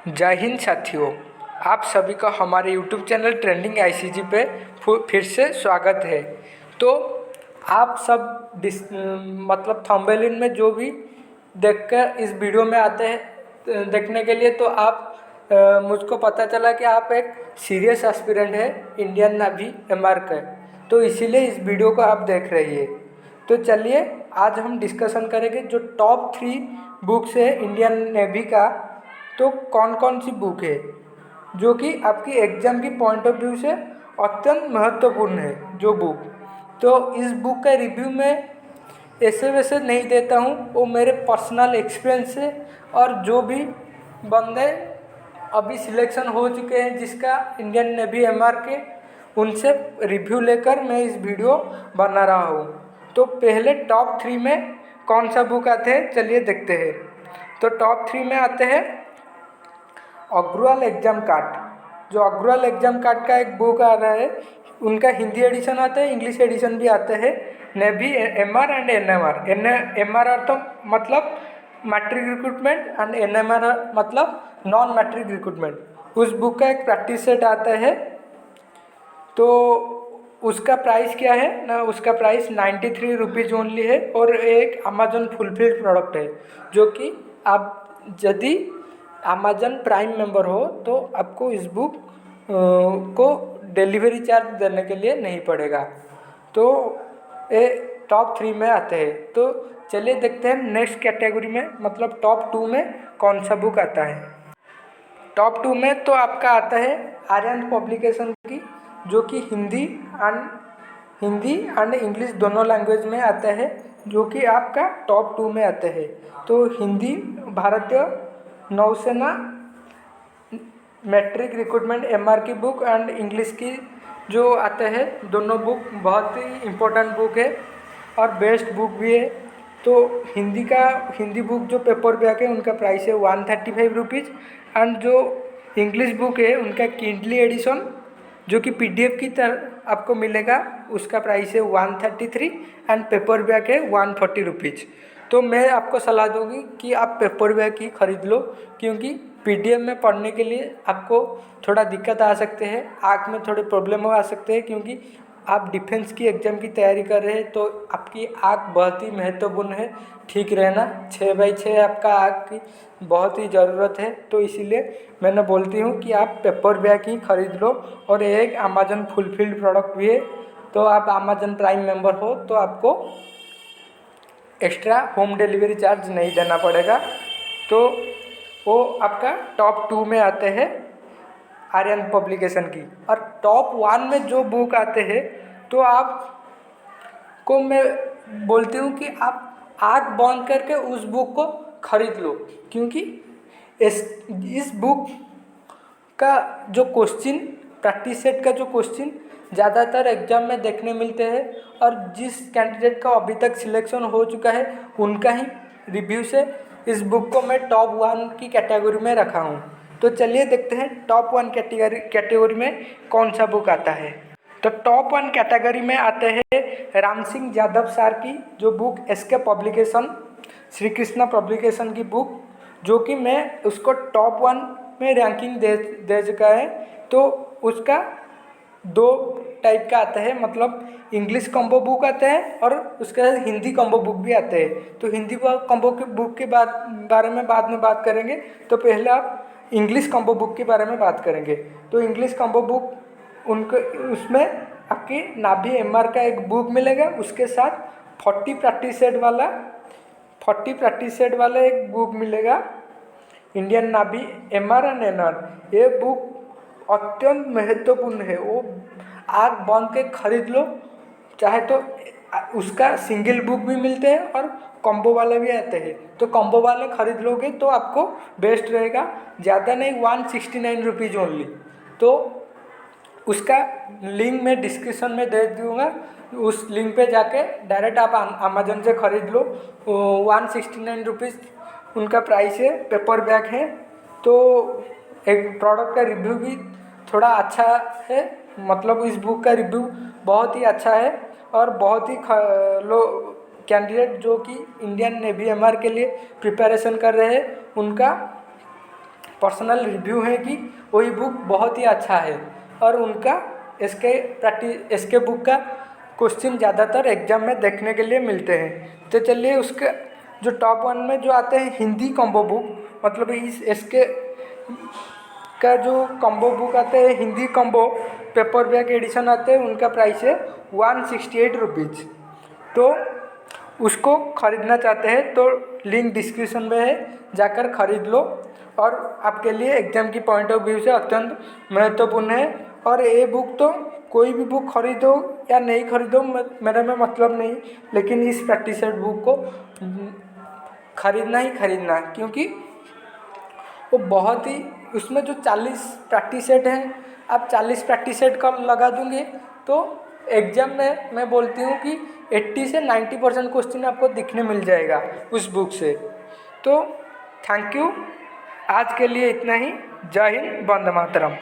जय हिंद साथियों, आप सभी का हमारे YouTube चैनल ट्रेंडिंग आईसीजी पे फिर से स्वागत है। तो आप सब मतलब थंबनेल में जो भी देखकर इस वीडियो में आते हैं देखने के लिए, तो आप मुझको पता चला कि आप एक सीरियस एस्पिरेंट है इंडियन नेवी एमआर का, तो इसीलिए इस वीडियो को आप देख रही है। तो चलिए आज हम डिस्कशन करेंगे जो टॉप 3 बुक्स है इंडियन नेवी का। तो कौन कौन सी बुक है जो कि आपकी एग्ज़ाम की पॉइंट ऑफ व्यू से अत्यंत महत्वपूर्ण है जो बुक। तो इस बुक का रिव्यू मैं ऐसे वैसे नहीं देता हूँ, वो मेरे पर्सनल एक्सपीरियंस से और जो भी बंदे अभी सिलेक्शन हो चुके हैं जिसका इंडियन नेवी एमआर के, उनसे रिव्यू लेकर मैं इस वीडियो बना रहा हूँ। तो पहले टॉप 3 में कौन सा बुक आते हैं चलिए देखते हैं। तो टॉप 3 में आते हैं अग्रवाल एग्जाम कार्ड। जो अग्रवाल एग्जाम कार्ड का एक बुक आ रहा है, उनका हिंदी एडिशन आता है, इंग्लिश एडिशन भी आता है। Navy MR and NMR. MR तो मतलब मैट्रिक रिक्रूटमेंट एंड एनएमआर मतलब नॉन मैट्रिक रिक्रूटमेंट। उस बुक का एक प्रैक्टिस सेट आता है। तो उसका प्राइस क्या है ना, उसका प्राइस 93 रुपीज़ ओनली है और एक अमेजन फुलफिल्ड प्रोडक्ट है, जो कि आप यदि अमेजन प्राइम मेंबर हो तो आपको इस बुक को डिलीवरी चार्ज देने के लिए नहीं पड़ेगा। तो ये टॉप 3 में आते हैं। तो चलिए देखते हैं नेक्स्ट कैटेगरी में, मतलब टॉप 2 में कौन सा बुक आता है। टॉप 2 में तो आपका आता है आर्यन पब्लिकेशन की, जो कि हिंदी एंड इंग्लिश दोनों लैंग्वेज में आता है, जो कि आपका टॉप 2 में आते हैं। तो हिंदी भारतीय नौसेना मैट्रिक रिक्रूटमेंट एमआर की बुक एंड इंग्लिश की जो आते हैं, दोनों बुक बहुत ही इम्पोर्टेंट बुक है और बेस्ट बुक भी है। तो हिंदी बुक जो पेपर बैक है उनका प्राइस है 135 रुपीज़ एंड जो इंग्लिश बुक है उनका किंडली एडिशन जो कि पीडीएफ की तरह आपको मिलेगा, उसका प्राइस है 133 एंड पेपर बैक है 140 रुपीज़। तो मैं आपको सलाह दूंगी कि आप पेपर बैक ही खरीद लो, क्योंकि पीडीएफ में पढ़ने के लिए आपको थोड़ा दिक्कत आ सकते हैं, आँख में थोड़े प्रॉब्लम आ सकते हैं, क्योंकि आप डिफेंस की एग्ज़ाम की तैयारी कर रहे हैं तो आपकी आँख बहुत ही महत्वपूर्ण है। ठीक रहना 6/6 आपका आँख की बहुत ही ज़रूरत है। तो इसीलिए मैंने बोलती हूँ कि आप पेपर बैग ही खरीद लो। और एक अमेजन फुलफिल्ड प्रोडक्ट भी है, तो आप अमेजन प्राइम मेंबर हो तो आपको एक्स्ट्रा होम डिलीवरी चार्ज नहीं देना पड़ेगा। तो वो आपका टॉप 2 में आते हैं आर्यन पब्लिकेशन की। और टॉप 1 में जो बुक आते हैं, तो आपको मैं बोलती हूँ कि आप आँख बंद करके उस बुक को खरीद लो, क्योंकि इस बुक का जो क्वेश्चन प्रैक्टिस सेट का जो क्वेश्चन ज़्यादातर एग्जाम में देखने मिलते हैं, और जिस कैंडिडेट का अभी तक सिलेक्शन हो चुका है उनका ही रिव्यू से इस बुक को मैं टॉप 1 की कैटेगरी में रखा हूँ। तो चलिए देखते हैं टॉप 1 कैटेगरी में कौन सा बुक आता है। तो टॉप 1 कैटेगरी में आते हैं राम सिंह यादव सर की जो book SK publication, Shri Krishna publication की बुक, जो कि मैं उसको टॉप 1 में रैंकिंग दे चुका है। तो उसका 2 टाइप का आता है, मतलब इंग्लिश कॉम्बो बुक आता है और उसके साथ हिंदी कॉम्बो बुक भी आते हैं। तो हिंदी कॉम्बो की बुक के बारे में बाद में बात करेंगे। तो पहले आप इंग्लिश कॉम्बो बुक के बारे में बात करेंगे। तो इंग्लिश कॉम्बो बुक उसमें आपकी नाभी एमआर का एक बुक मिलेगा, उसके साथ 40 प्रैक्टिस सेट वाला एक बुक मिलेगा, इंडियन नाभी एमआर एंड एनआर। ये बुक अत्यंत महत्वपूर्ण है, वो आँख बंद के खरीद लो, चाहे तो उसका सिंगल बुक भी मिलते हैं और कॉम्बो वाले भी आते हैं। तो कॉम्बो वाले खरीद लोगे तो आपको बेस्ट रहेगा, ज़्यादा नहीं 169 रुपीज़ ओनली। तो उसका लिंक मैं डिस्क्रिप्शन में दे दूँगा, उस लिंक पे जाके डायरेक्ट आप अमेजन से ख़रीद लो। 169 रुपीज़ उनका प्राइस है, पेपर बैग है। तो एक प्रोडक्ट का रिव्यू भी थोड़ा अच्छा है, मतलब इस बुक का रिव्यू बहुत ही अच्छा है और बहुत ही कैंडिडेट जो कि इंडियन नेवी एमआर के लिए प्रिपरेशन कर रहे हैं उनका पर्सनल रिव्यू है कि वही बुक बहुत ही अच्छा है। और उनका इसके बुक का क्वेश्चन ज़्यादातर एग्जाम में देखने के लिए मिलते हैं। तो चलिए उसके जो टॉप 1 में जो आते हैं हिंदी कॉम्बो बुक, मतलब इसके का जो कॉम्बो बुक आते हैं Hindi combo paperback edition आते हैं, उनका प्राइस है 168 रुपीज़। तो उसको ख़रीदना चाहते हैं तो लिंक डिस्क्रिप्शन में है, जाकर ख़रीद लो। और आपके लिए एग्ज़ाम की पॉइंट ऑफ व्यू से अत्यंत महत्वपूर्ण है। और ये बुक तो कोई भी बुक खरीदो या नहीं खरीदो मेरे में मतलब नहीं, लेकिन इस प्रैक्टिस सेट बुक को खरीदना ही खरीदना है, क्योंकि वो बहुत ही, उसमें जो 40 प्रैक्टिस सेट हैं, आप 40 प्रैक्टिस सेट का लगा दूंगे तो एग्जाम में मैं बोलती हूँ कि 80 से 90% क्वेश्चन आपको दिखने मिल जाएगा उस बुक से। तो थैंक यू, आज के लिए इतना ही। जय हिंद, वंदे मातरम।